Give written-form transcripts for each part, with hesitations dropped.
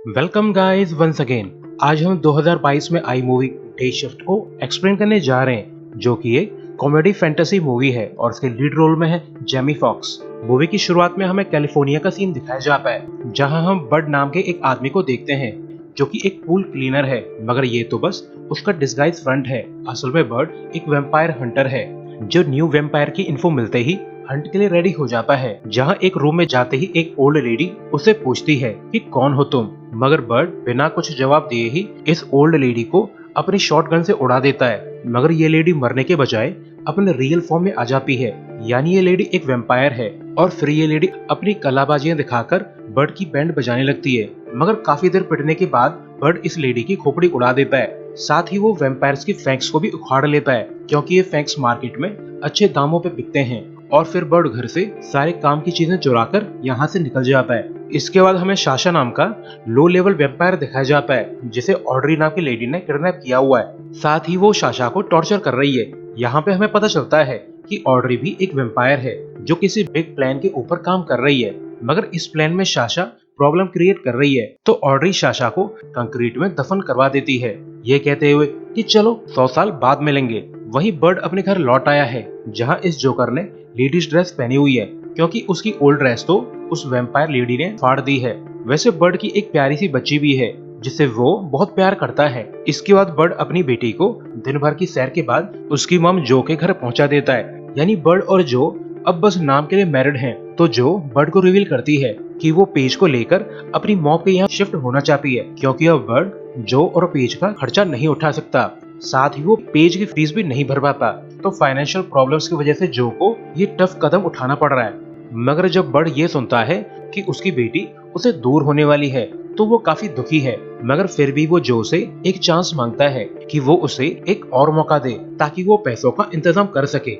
Welcome guys once again. आज हम 2022 में आई मूवी डे शिफ्ट को एक्सप्लेन करने जा रहे हैं, जो कि एक कॉमेडी फैंटेसी मूवी है और इसके लीड रोल में है जेमी फॉक्स। मूवी की शुरुआत में हमें कैलिफोर्निया का सीन दिखाया जाता है, जहां हम बड नाम के एक आदमी को देखते हैं जो कि एक पूल क्लीनर है, मगर ये तो बस उसका डिस्गाइज फ्रंट है। असल में बड एक वेम्पायर हंटर है जो न्यू वेम्पायर की इन्फो मिलते ही हंट के लिए रेडी हो जाता है। जहां एक रूम में जाते ही एक ओल्ड लेडी उसे पूछती है कि कौन हो तुम, मगर बर्ड बिना कुछ जवाब दिए ही इस ओल्ड लेडी को अपनी शॉटगन से उड़ा देता है। मगर ये लेडी मरने के बजाय अपने रियल फॉर्म में आ जाती है, यानी ये लेडी एक वेम्पायर है। और फिर ये लेडी अपनी कलाबाजियां दिखाकर बर्ड की बैंड बजाने लगती है। मगर काफी देर पिटने के बाद बर्ड इस लेडी की खोपड़ी उड़ा देता है। साथ ही वो वेम्पायर्स की फैंक्स को भी उखाड़ लेता है, क्योंकि ये फैंक्स मार्केट में अच्छे दामों पे बिकते हैं। और फिर बर्ड घर से सारे काम की चीजें चुराकर यहाँ से निकल जाता है। इसके बाद हमें साशा नाम का लो लेवल वेम्पायर दिखाया जाता है, जिसे ऑड्री नाम की लेडी ने किडनैप किया हुआ है। साथ ही वो साशा को टॉर्चर कर रही है। यहाँ पे हमें पता चलता है कि ऑड्री भी एक वेम्पायर है जो किसी बिग प्लान के ऊपर काम कर रही है, मगर इस प्लान में साशा प्रॉब्लम क्रिएट कर रही है। तो ऑड्री साशा को कंक्रीट में दफन करवा देती है, ये कहते हुए कि चलो 100 साल बाद मिलेंगे। वहीं बर्ड अपने घर लौट आया है, जहां इस जोकर ने लेडीज ड्रेस पहनी हुई है, क्योंकि उसकी ओल्ड ड्रेस तो उस वेम्पायर लेडी ने फाड़ दी है। वैसे बर्ड की एक प्यारी सी बच्ची भी है जिसे वो बहुत प्यार करता है। इसके बाद बर्ड अपनी बेटी को दिन भर की सैर के बाद उसकी मॉम जो के घर पहुंचा देता है। यानी बर्ड और जो अब बस नाम के लिए मैरिड हैं। तो जो बर्ड को रिवील करती है कि वो पेज को लेकर अपनी मॉम के यहाँ शिफ्ट होना चाहती है, क्योंकि अब बर्ड जो और पेज का खर्चा नहीं उठा सकता। साथ ही वो पेज की फीस भी नहीं भर पाता। तो फाइनेंशियल प्रॉब्लम्स की वजह से जो को ये टफ कदम उठाना पड़ रहा है। मगर जब बर्ड ये सुनता है कि उसकी बेटी उसे दूर होने वाली है, तो वो काफी दुखी है। मगर फिर भी वो जो से एक चांस मांगता है कि वो उसे एक और मौका दे, ताकि वो पैसों का इंतजाम कर सके।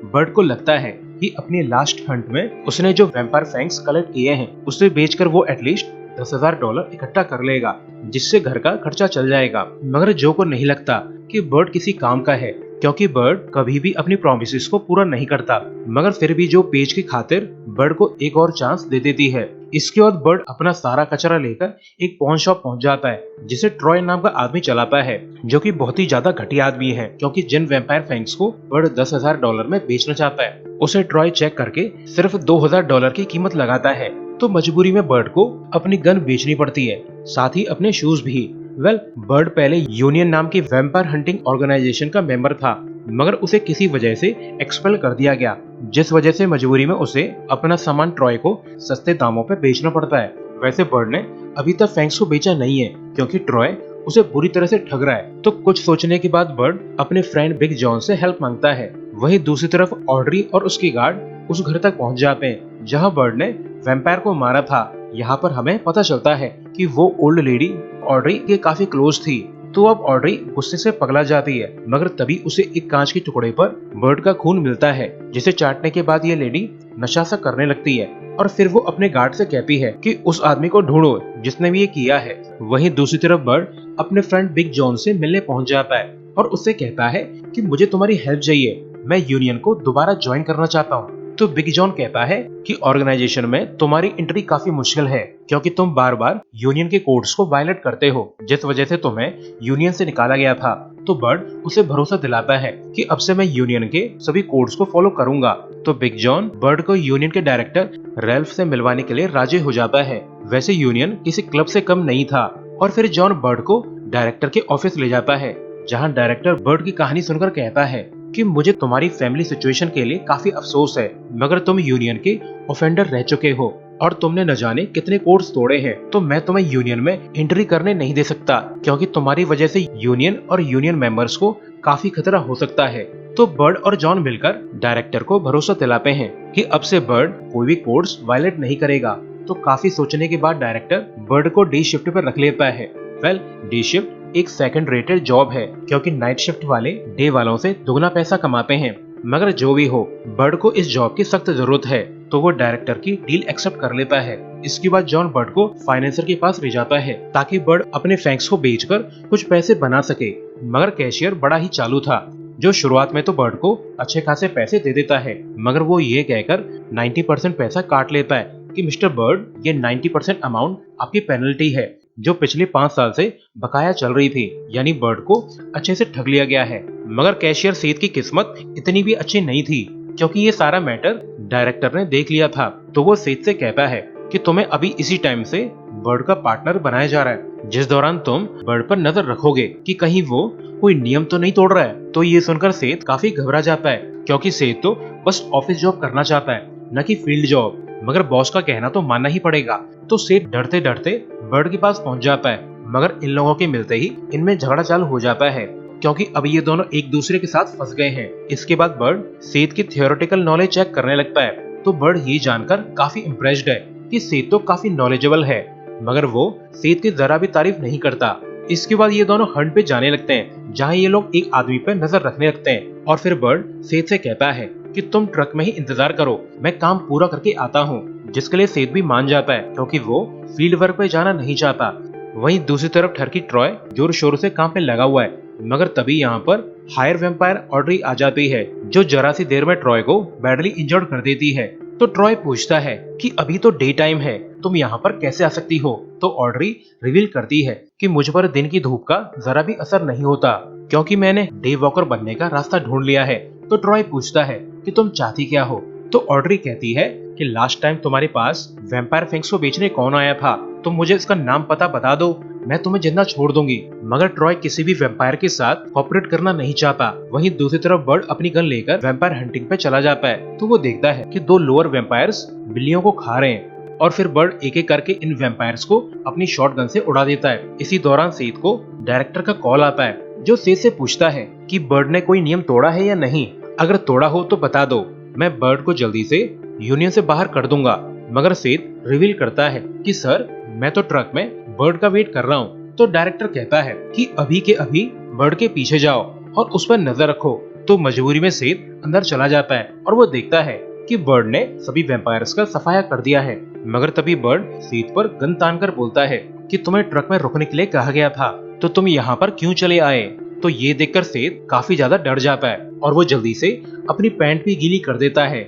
बर्ड को लगता है कि अपने लास्ट हंट में उसने जो वेम्पायर फैंक्स कलेक्ट किए हैं उसे बेचकर वो एटलीस्ट $10,000 इकट्ठा कर लेगा, जिससे घर का खर्चा चल जाएगा। मगर जो को नहीं लगता कि बर्ड किसी काम का है, क्योंकि बर्ड कभी भी अपनी प्रॉमिसेस को पूरा नहीं करता। मगर फिर भी जो पेज की खातिर बर्ड को एक और चांस दे देती है। इसके बाद बर्ड अपना सारा कचरा लेकर एक पॉन शॉप पहुंच जाता है, जिसे ट्रॉय नाम का आदमी चलाता है, जो कि बहुत ही ज्यादा घटिया आदमी है, क्योंकि जिन वेम्पायर फैंक्स को बर्ड $10,000 में बेचना चाहता है उसे ट्रॉय चेक करके सिर्फ $2,000 की कीमत लगाता है। तो मजबूरी में बर्ड को अपनी गन बेचनी पड़ती है, साथ ही अपने शूज भी। बर्ड पहले यूनियन नाम की वेम्पायर हंटिंग ऑर्गेनाइजेशन का मेंबर था, मगर उसे किसी वजह से एक्सपेल कर दिया गया, जिस वजह से मजबूरी में उसे अपना सामान ट्रॉय को सस्ते दामों पर बेचना पड़ता है। वैसे बर्ड ने अभी तक फैंक्स को बेचा नहीं है, क्योंकि ट्रॉय उसे बुरी तरह से ठग रहा है। तो कुछ सोचने के बाद बर्ड अपने फ्रेंड बिग जॉन से हेल्प मांगता है। वहीं दूसरी तरफ ऑड्री और उसकी गार्ड उस घर तक पहुंच जाते हैं जहां बर्ड ने वेम्पायर को मारा था। यहाँ पर हमें पता चलता है कि वो ओल्ड लेडी ऑड्री के काफी क्लोज थी। तो अब ऑड्री गुस्से से पगला जाती है, मगर तभी उसे एक कांच के टुकड़े पर बर्ड का खून मिलता है, जिसे चाटने के बाद ये लेडी नशा सा करने लगती है। और फिर वो अपने गार्ड से कहती है कि उस आदमी को ढूंढो जिसने भी ये किया है। वहीं दूसरी तरफ बर्ड अपने फ्रेंड बिग जॉन से मिलने पहुंच जाता है और उससे कहता है कि मुझे तुम्हारी हेल्प चाहिए, मैं यूनियन को दोबारा ज्वाइन करना चाहता हूँ। तो बिग जॉन कहता है कि ऑर्गेनाइजेशन में तुम्हारी एंट्री काफी मुश्किल है, क्योंकि तुम बार बार यूनियन के कोड्स को वायलेट करते हो, जिस वजह से तुम्हें यूनियन से निकाला गया था। तो बर्ड उसे भरोसा दिलाता है कि अब से मैं यूनियन के सभी कोड्स को फॉलो करूंगा। तो बिग जॉन बर्ड को यूनियन के डायरेक्टर रेल्फ से मिलवाने के लिए राजी हो जाता है। वैसे यूनियन किसी क्लब से कम नहीं था। और फिर जॉन बर्ड को डायरेक्टर के ऑफिस ले जाता है, जहाँ डायरेक्टर बर्ड की कहानी सुनकर कहता है कि मुझे तुम्हारी फैमिली सिचुएशन के लिए काफी अफसोस है, मगर तुम यूनियन के ऑफेंडर रह चुके हो और तुमने न जाने कितने कोड्स तोड़े हैं। तो मैं तुम्हें यूनियन में एंट्री करने नहीं दे सकता, क्योंकि तुम्हारी वजह से यूनियन और यूनियन मेंबर्स को काफी खतरा हो सकता है। तो बर्ड और जॉन मिलकर डायरेक्टर को भरोसा दिलाते हैं कि अब से बर्ड कोई भी कोड्स वायलेट नहीं करेगा। तो काफी सोचने के बाद डायरेक्टर बर्ड को डे शिफ्ट पर रख लेता है। डे शिफ्ट एक सेकंड रेटेड जॉब है, क्योंकि नाइट शिफ्ट वाले डे वालों से दुगना पैसा कमाते हैं। मगर जो भी हो, बर्ड को इस जॉब की सख्त जरूरत है, तो वो डायरेक्टर की डील एक्सेप्ट कर लेता है। इसके बाद जॉन बर्ड को फाइनेंसर के पास ले जाता है, ताकि बर्ड अपने फैंक्स को बेचकर कुछ पैसे बना सके। मगर कैशियर बड़ा ही चालू था, जो शुरुआत में तो बर्ड को अच्छे खासे पैसे दे देता है, मगर वो ये कहकर 90% पैसा काट लेता है कि मिस्टर बर्ड, ये 90% अमाउंट आपकी पेनल्टी है जो पिछले 5 साल से बकाया चल रही थी। यानी बर्ड को अच्छे से ठग लिया गया है। मगर कैशियर सेठ की किस्मत इतनी भी अच्छी नहीं थी, क्योंकि ये सारा मैटर डायरेक्टर ने देख लिया था। तो वो सेठ से कहता है कि तुम्हें अभी इसी टाइम से बर्ड का पार्टनर बनाया जा रहा है, जिस दौरान तुम बर्ड पर नजर रखोगे कि कहीं वो कोई नियम तो नहीं तोड़ रहा है। तो ये सुनकर सेठ काफी घबरा जाता है, क्योंकि सेठ तो बस ऑफिस जॉब करना चाहता है, न कि फील्ड जॉब। मगर बॉस का कहना तो मानना ही पड़ेगा। तो सेठ डरते डरते बर्ड के पास पहुंच जाता है। मगर इन लोगों के मिलते ही इनमें झगड़ा चालू हो जाता है, क्योंकि अब ये दोनों एक दूसरे के साथ फंस गए हैं। इसके बाद बर्ड सेठ की थियोरेटिकल नॉलेज चेक करने लगता है। तो बर्ड ये जानकर काफी इम्प्रेस्ड है कि सेठ तो काफी नॉलेजेबल है, मगर वो सेठ की जरा भी तारीफ नहीं करता। इसके बाद ये दोनों हंट पे जाने लगते हैं, जहाँ ये लोग एक आदमी पे नजर रखने लगते हैं। और फिर बर्ड सेठ से कहता है कि तुम ट्रक में ही इंतजार करो, मैं काम पूरा करके आता हूँ। जिसके लिए सेठ भी मान जाता है, क्योंकि वो फील्ड वर्क पे जाना नहीं चाहता। वहीं दूसरी तरफ टर्की ट्रॉय जोर शोर से काम पे लगा हुआ है। मगर तभी यहाँ पर हायर वेम्पायर ऑड्री आ जाती है, जो जरा सी देर में ट्रॉय को बैडली इंजर्ड कर देती है। तो ट्रॉय पूछता है कि अभी तो डे टाइम है, तुम यहाँ पर कैसे आ सकती हो। तो ऑड्री रिवील करती है कि मुझ पर दिन की धूप का जरा भी असर नहीं होता, क्योंकि मैंने डे वॉकर बनने का रास्ता ढूंढ लिया है। तो ट्रॉय पूछता है कि तुम चाहती क्या हो। तो ऑड्री कहती है कि लास्ट टाइम तुम्हारे पास वैम्पायर फैंग्स को बेचने कौन आया था, तुम मुझे इसका नाम पता बता दो, मैं तुम्हें जिंदा छोड़ दूंगी। मगर ट्रॉय किसी भी वैम्पायर के साथ कोऑपरेट करना नहीं चाहता। वहीं दूसरी तरफ बर्ड अपनी गन लेकर वैम्पायर हंटिंग पे चला जाता है। तो वो देखता है कि 2 लोअर वैम्पायर्स बिल्लियों को खा रहे हैं, और फिर बर्ड एक एक करके इन वैम्पायर्स को अपनी शॉटगन से उड़ा देता है। इसी दौरान सेठ को डायरेक्टर का कॉल आता है, जो सेठ से पूछता है कि बर्ड ने कोई नियम तोड़ा है या नहीं। अगर तोड़ा हो तो बता दो, मैं बर्ड को जल्दी से यूनियन से बाहर कर दूंगा। मगर सेठ रिवील करता है कि सर, मैं तो ट्रक में बर्ड का वेट कर रहा हूँ। तो डायरेक्टर कहता है कि अभी के अभी बर्ड के पीछे जाओ और उस पर नजर रखो। तो मजबूरी में सेठ अंदर चला जाता है, और वो देखता है कि बर्ड ने सभी वैम्पायर्स का सफाया कर दिया है। मगर तभी बर्ड सेठ पर गन तानकर बोलता है कि तुम्हें ट्रक में रुकने के लिए कहा गया था, तो तुम यहाँ पर क्यों चले आए। तो ये देखकर सेठ काफी ज्यादा डर जाता है, और वो जल्दी से अपनी पैंट भी गीली कर देता है।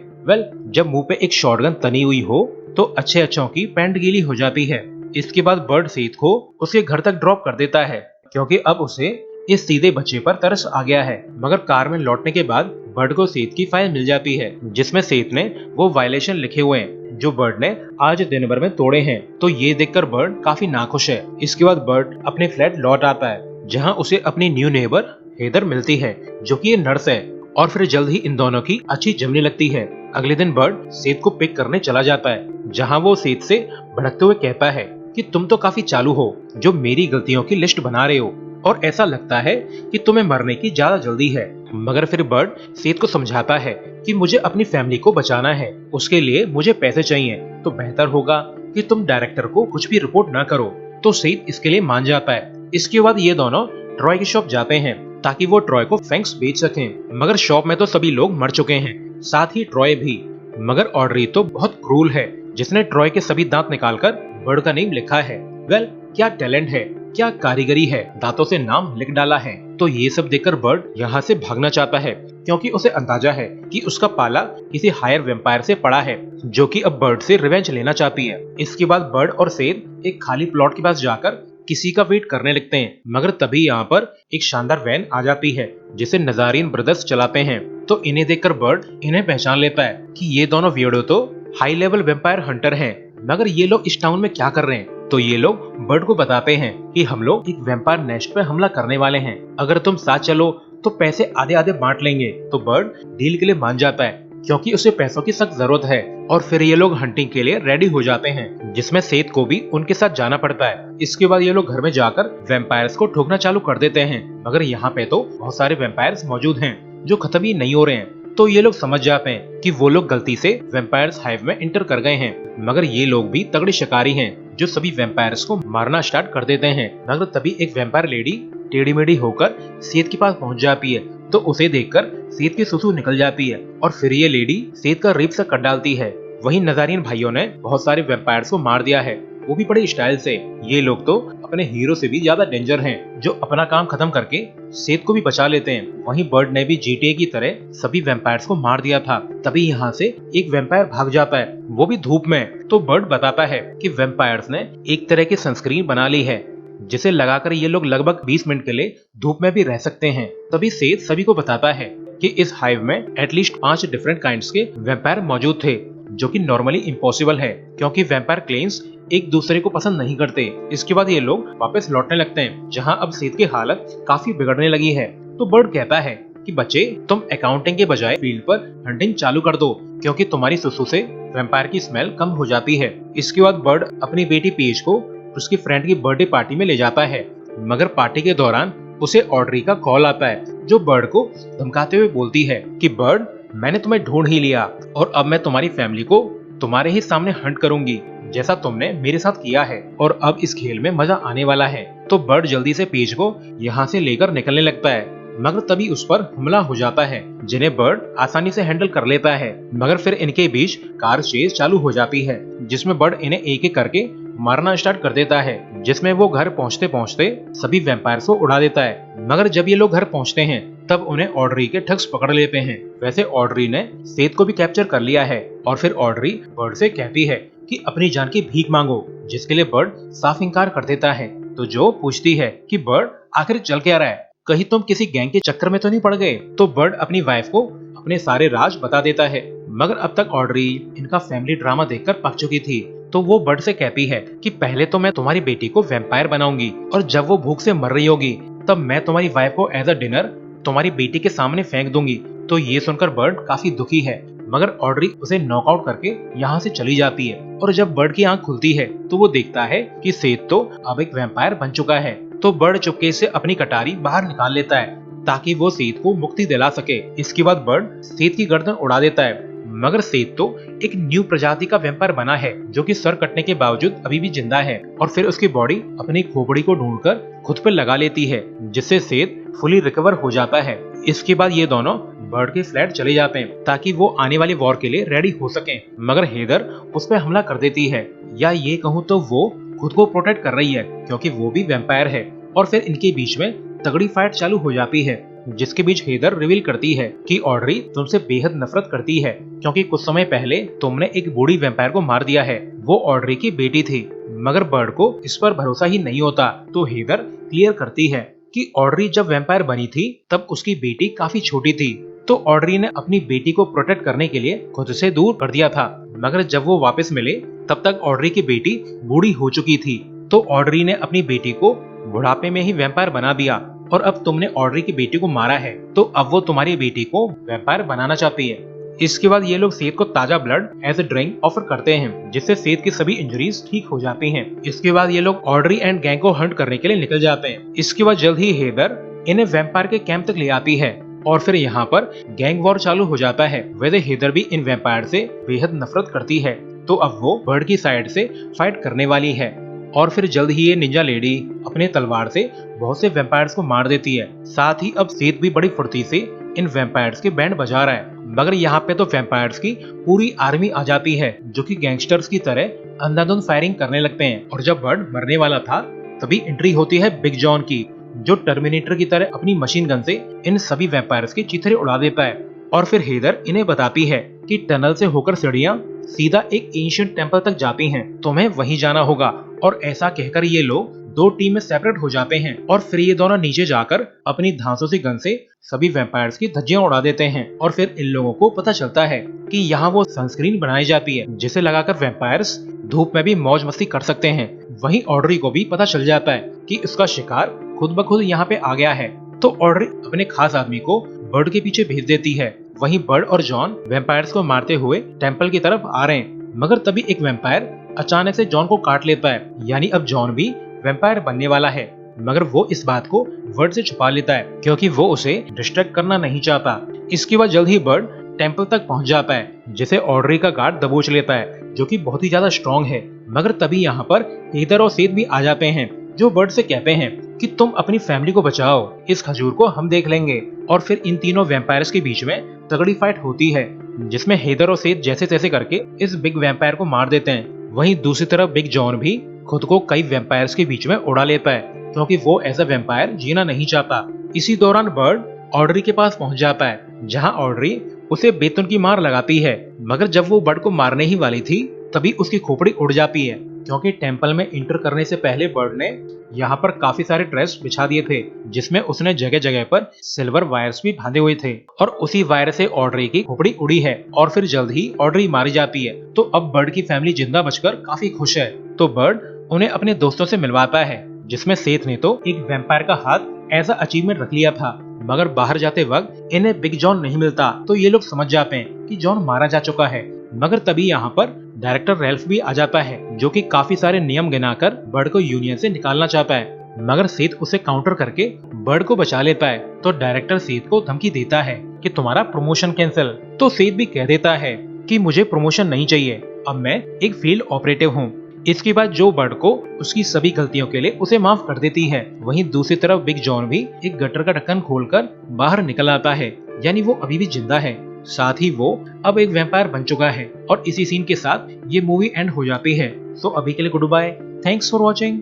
जब मुंह पे एक शॉटगन तनी हुई हो तो अच्छे अच्छों की पैंट गीली हो जाती है। इसके बाद बर्ड सेठ को उसके घर तक ड्रॉप कर देता है, क्योंकि अब उसे इस सीधे बच्चे पर तरस आ गया है। मगर कार में लौटने के बाद बर्ड को सेठ की फाइल मिल जाती है, जिसमें सेठ ने वो वायलेशन लिखे हुए हैं जो बर्ड ने आज दिन भर में तोड़े हैं। तो ये देखकर बर्ड काफी नाखुश है। इसके बाद बर्ड अपने फ्लैट लौट आता है, जहाँ उसे अपनी न्यू नेबर हेदर मिलती है, जो कि ये नर्स है। और फिर जल्द ही इन दोनों की अच्छी जमने लगती है। अगले दिन बर्ड सेठ को पिक करने चला जाता है, जहाँ वो सेठ से भड़कते हुए कहता है कि तुम तो काफी चालू हो, जो मेरी गलतियों की लिस्ट बना रहे हो, और ऐसा लगता है कि तुम्हें मरने की ज्यादा जल्दी है। मगर फिर बर्ड सेठ को समझाता है कि मुझे अपनी फैमिली को बचाना है, उसके लिए मुझे पैसे चाहिए, तो बेहतर होगा कि तुम डायरेक्टर को कुछ भी रिपोर्ट ना करो। तो सेठ इसके लिए मान जाता है। इसके बाद ये दोनों ट्रॉय की शॉप जाते हैं, ताकि वो ट्रॉय को फैंग्स बेच सकें। मगर शॉप में तो सभी लोग मर चुके हैं, साथ ही ट्रॉय भी। मगर ऑड्री तो बहुत क्रूल है, जिसने ट्रॉय के सभी दांत निकालकर बर्ड का नेम लिखा है। क्या टैलेंट है, क्या कारीगरी है, दांतों से नाम लिख डाला है। तो ये सब देखकर बर्ड यहाँ से भागना चाहता है, क्योंकि उसे अंदाजा है कि उसका पाला किसी हायर वेम्पायर से पड़ा है, जो कि अब बर्ड से रिवेंज लेना चाहती है। इसके बाद बर्ड और सेठ एक खाली प्लॉट के पास जाकर किसी का वेट करने लगते हैं। मगर तभी यहाँ पर एक शानदार वैन आ जाती है, जिसे नजारीन ब्रदर्स चलाते हैं। तो इन्हें देखकर बर्ड इन्हें पहचान लेता है कि ये दोनों वियर्डो तो हाई लेवल वेम्पायर हंटर हैं। मगर ये लोग इस टाउन में क्या कर रहे हैं। तो ये लोग बर्ड को बताते हैं कि हम लोग एक वेम्पायर नेस्ट पे हमला करने वाले हैं, अगर तुम साथ चलो तो पैसे आधे आधे बांट लेंगे। तो बर्ड डील के लिए मान जाता है, क्योंकि उसे पैसों की सख्त जरूरत है। और फिर ये लोग हंटिंग के लिए रेडी हो जाते हैं, जिसमें सेठ को भी उनके साथ जाना पड़ता है। इसके बाद ये लोग घर में जाकर वैम्पायर्स को ठोकना चालू कर देते हैं। मगर यहाँ पे तो बहुत सारे वैम्पायर्स मौजूद हैं, जो खत्म ही नहीं हो रहे हैं। तो ये लोग समझ जाते हैं कि वो लोग गलती से वैम्पायर्स हाइव में इंटर कर गए हैं। मगर ये लोग भी तगड़े शिकारी हैं, जो सभी वैम्पायर्स को मारना स्टार्ट कर देते हैं। मगर तभी एक वैम्पायर लेडी टेढ़ी मेढ़ी होकर सेठ के पास पहुंच जाती है। तो उसे देखकर सेठ की सुसु निकल जाती है, और फिर ये लेडी सेठ का रेप सा कर डालती है। वहीं नजारियन भाइयों ने बहुत सारे वैम्पायर्स को मार दिया है, वो भी बड़े स्टाइल से। ये लोग तो अपने हीरो से भी ज्यादा डेंजर हैं, जो अपना काम खत्म करके सेत को भी बचा लेते हैं। वहीं बर्ड ने भी GTA की तरह सभी वैम्पायर्स को मार दिया था। तभी यहाँ से एक वैम्पायर भाग जाता है, वो भी धूप में। तो बर्ड बताता है कि वैम्पायर्स ने एक तरह की सनस्क्रीन बना ली है, जिसे लगाकर ये लोग लगभग 20 मिनट के लिए धूप में भी रह सकते हैं। तभी सेत सभी को बताता है कि इस हाइव में एटलीस्ट 5 डिफरेंट काइंड्स के वैम्पायर मौजूद थे, जो कि नॉर्मली इम्पॉसिबल है, क्योंकि वैम्पायर क्लेन्स एक दूसरे को पसंद नहीं करते। इसके बाद ये लोग वापस लौटने लगते हैं, जहां अब सेत की हालत काफी बिगड़ने लगी है। तो बर्ड कहता है कि बच्चे, तुम अकाउंटिंग के बजाय फील्ड पर हंटिंग चालू कर दो, क्योंकि तुम्हारी सुसु से वैम्पायर की स्मेल कम हो जाती है। इसके बाद बर्ड अपनी बेटी पेज को उसकी फ्रेंड की बर्थडे पार्टी में ले जाता है, मगर पार्टी के दौरान उसे ऑड्री का कॉल आता है, जो बर्ड को धमकाते हुए बोलती है कि बर्ड, मैंने तुम्हें ढूंढ ही लिया और अब मैं तुम्हारी फैमिली को तुम्हारे ही सामने हंट करूंगी, जैसा तुमने मेरे साथ किया है, और अब इस खेल में मजा आने वाला है। तो बर्ड जल्दी से पेज को यहाँ से लेकर निकलने लगता है, मगर तभी उस पर हमला हो जाता है, जिन्हें बर्ड आसानी से हैंडल कर लेता है। मगर फिर इनके बीच कार चेज चालू हो जाती है, जिसमें बर्ड इन्हें एक एक करके मारना स्टार्ट कर देता है, जिसमें वो घर पहुंचते पहुंचते सभी वैम्पायर्स को उड़ा देता है। मगर जब ये लोग घर पहुंचते हैं, तब उन्हें ऑड्री के ठग्स पकड़ लेते हैं। वैसे ऑड्री ने सेत को भी कैप्चर कर लिया है, और फिर ऑड्री बर्ड से कहती है कि अपनी जान की भीख मांगो, जिसके लिए बर्ड साफ इनकार कर देता है। तो जो पूछती है कि बर्ड, आखिर चल क्या रहा है, कहीं तुम किसी गैंग के चक्कर में तो नहीं पड़ गए? तो बर्ड अपनी वाइफ को अपने सारे राज बता देता है, मगर अब तक ऑड्री इनका फैमिली ड्रामा देखकर पक चुकी थी। तो वो बर्ड से कहती है कि पहले तो मैं तुम्हारी बेटी को वैम्पायर बनाऊंगी, और जब वो भूख से मर रही होगी, तब मैं तुम्हारी वाइफ को एज अ डिनर तुम्हारी बेटी के सामने फेंक दूंगी। तो ये सुनकर बर्ड काफी दुखी है, मगर ऑड्री उसे नॉकआउट करके यहाँ से चली जाती है। और जब बर्ड की आंख खुलती है, तो वो देखता है कि सेत तो अब एक वैम्पायर बन चुका है। तो बर्ड चुपके से अपनी कटारी बाहर निकाल लेता है, ताकि वो सेत को मुक्ति दिला सके। इसके बाद बर्ड सेत की गर्दन उड़ा देता है, मगर सेत तो एक न्यू प्रजाति का वैम्पायर बना है, जो कि सर कटने के बावजूद अभी भी जिंदा है। और फिर उसकी बॉडी अपनी खोपड़ी को ढूंढकर खुद पर लगा लेती है, जिससे सेत फुली रिकवर हो जाता है। इसके बाद ये दोनों बर्ड के फ्लैट चले जाते हैं, ताकि वो आने वाले वॉर के लिए रेडी हो सकें। मगर हेदर उस पर हमला कर देती है, या ये कहूँ तो वो खुद को प्रोटेक्ट कर रही है, क्योंकि वो भी वैम्पायर है। और फिर इनके बीच में तगड़ी फाइट चालू हो जाती है, जिसके बीच हेदर रिवील करती है कि ऑड्री तुमसे बेहद नफरत करती है, क्योंकि कुछ समय पहले तुमने एक बूढ़ी वैम्पायर को मार दिया है। वो ऑड्री की बेटी थी। मगर बर्ड को इस पर भरोसा ही नहीं होता, तो हेदर क्लियर करती है कि ऑड्री जब वैम्पायर बनी थी, तब उसकी बेटी काफी छोटी थी। तो ऑड्री ने अपनी बेटी को प्रोटेक्ट करने के लिए खुद से दूर कर दिया था। मगर जब वो वापस मिले, तब तक ऑड्री की बेटी बूढ़ी हो चुकी थी। तो ऑड्री ने अपनी बेटी को बुढ़ापे में ही वैम्पायर बना दिया, और अब तुमने ऑड्री की बेटी को मारा है, तो अब वो तुम्हारी बेटी को वैम्पायर बनाना चाहती है। इसके बाद ये लोग सेत को ताजा blood as a drink offer करते हैं, जिससे सेत की सभी इंजरीज ठीक हो जाती हैं। इसके बाद ये लोग ऑड्री एंड गैंग को हंट करने के लिए निकल जाते हैं। इसके बाद जल्द ही हेदर इन्हें वैम्पायर के कैंप तक ले आती है, और फिर यहाँ पर गैंग वॉर चालू हो जाता है। वैसे हेदर भी इन वैम्पायर से बेहद नफरत करती है, तो अब वो बर्ड की साइड से फाइट करने वाली है। और फिर जल्द ही ये निंजा लेडी अपने तलवार से बहुत से वैम्पायर्स को मार देती है। साथ ही अब सेत भी बड़ी फुर्ती से इन वैम्पायर्स के बैंड बजा रहा है। मगर यहाँ पे तो वैम्पायर्स की पूरी आर्मी आ जाती है, जो कि गैंगस्टर्स की तरह अंधाधुंध फायरिंग करने लगते हैं। और जब बर्ड मरने वाला था, तभी एंट्री होती है बिग जॉन की, जो टर्मिनेटर की तरह अपनी मशीन गन से इन सभी वैम्पायर्स की चिथड़े उड़ा देता है। और फिर हेदर इन्हें बताती है कि टनल से होकर सीढ़ियां सीधा एक एंशिएंट टेंपल तक जाती हैं, तुम्हें वहीं जाना होगा। और ऐसा कहकर ये लोग दो टीम में सेपरेट हो जाते हैं, और फिर ये दोनों नीचे जाकर अपनी धांसू सी गन से सभी वैम्पायर्स की धज्जियां उड़ा देते हैं। और फिर इन लोगों को पता चलता है कि यहाँ वो सनस्क्रीन बनाई जाती है, जिसे लगाकर वैम्पायर्स धूप में भी मौज मस्ती कर सकते हैं। वहीं ऑड्री को भी पता चल जाता है कि उसका शिकार खुद ब खुद यहाँ पे आ गया है, तो ऑड्री अपने खास आदमी को बर्ड के पीछे भेज देती है। वहीं बर्ड और जॉन वैम्पायर्स को मारते हुए टेंपल की तरफ आ रहे हैं, मगर तभी एक वैम्पायर अचानक से जॉन को काट लेता है, यानी अब जॉन भी वैम्पायर बनने वाला है। मगर वो इस बात को बर्ड से छुपा लेता है, क्योंकि वो उसे डिस्ट्रैक्ट करना नहीं चाहता। इसके बाद जल्द ही बर्ड टेंपल तक पहुंच जाता है, जिसे ऑड्री का गार्ड दबोच लेता है, जो कि बहुत ही ज्यादा स्ट्रॉन्ग है। मगर तभी यहाँ पर हेदर और सेत भी आ जाते हैं, जो बर्ड से कहते हैं कि तुम अपनी फैमिली को बचाओ, इस खजूर को हम देख लेंगे। और फिर इन तीनों वैम्पायर्स के बीच में तगड़ी फाइट होती है, जिसमें हेदर और सेत जैसे तैसे करके इस बिग वैम्पायर को मार देते हैं। वहीं दूसरी तरफ बिग जॉन भी खुद को कई वेम्पायर्स के बीच में उड़ा लेता है क्योंकि वो एज अ वेम्पायर जीना नहीं चाहता। इसी दौरान बर्ड ऑड्री के पास पहुंच जाता है जहां ऑड्री उसे बेतुन की मार लगाती है, मगर जब वो बर्ड को मारने ही वाली थी तभी उसकी खोपड़ी उड़ जाती है क्योंकि टेंपल में इंटर करने से पहले बर्ड ने यहाँ पर काफी सारे ट्रैप्स बिछा दिए थे जिसमें उसने जगह जगह पर सिल्वर वायर्स भी बांधे हुए थे और उसी वायर से ऑड्री की खोपड़ी उड़ी है और फिर जल्द ही ऑड्री मारी जाती है। तो अब बर्ड की फैमिली जिंदा बचकर काफी खुश है। तो बर्ड उन्हें अपने दोस्तों से मिलवाता है जिसमें सेथ ने तो एक वैम्पायर का हाथ ऐसा अचीवमेंट रख लिया था, मगर बाहर जाते वक्त इन्हें बिग जॉन नहीं मिलता तो ये लोग समझ जाते हैं कि जॉन मारा जा चुका है। मगर तभी यहाँ पर डायरेक्टर रेल्फ भी आ जाता है जो कि काफी सारे नियम गिनाकर बर्ड को यूनियन से निकालना चाहता है, मगर सेथ उसे काउंटर करके बर्ड को बचा लेता है। तो डायरेक्टर सेथ को धमकी देता है कि तुम्हारा प्रमोशन कैंसिल। तो सेथ भी कह देता है कि मुझे प्रमोशन नहीं चाहिए, अब मैं एक फील्ड ऑपरेटिव हूँ। इसके बाद जो बर्ड को उसकी सभी गलतियों के लिए उसे माफ कर देती है। वहीं दूसरी तरफ बिग जॉन भी एक गटर का ढक्कन खोलकर बाहर निकल आता है, यानी वो अभी भी जिंदा है। साथ ही वो अब एक वैम्पायर बन चुका है और इसी सीन के साथ ये मूवी एंड हो जाती है। तो अभी के लिए goodbye, thanks for watching.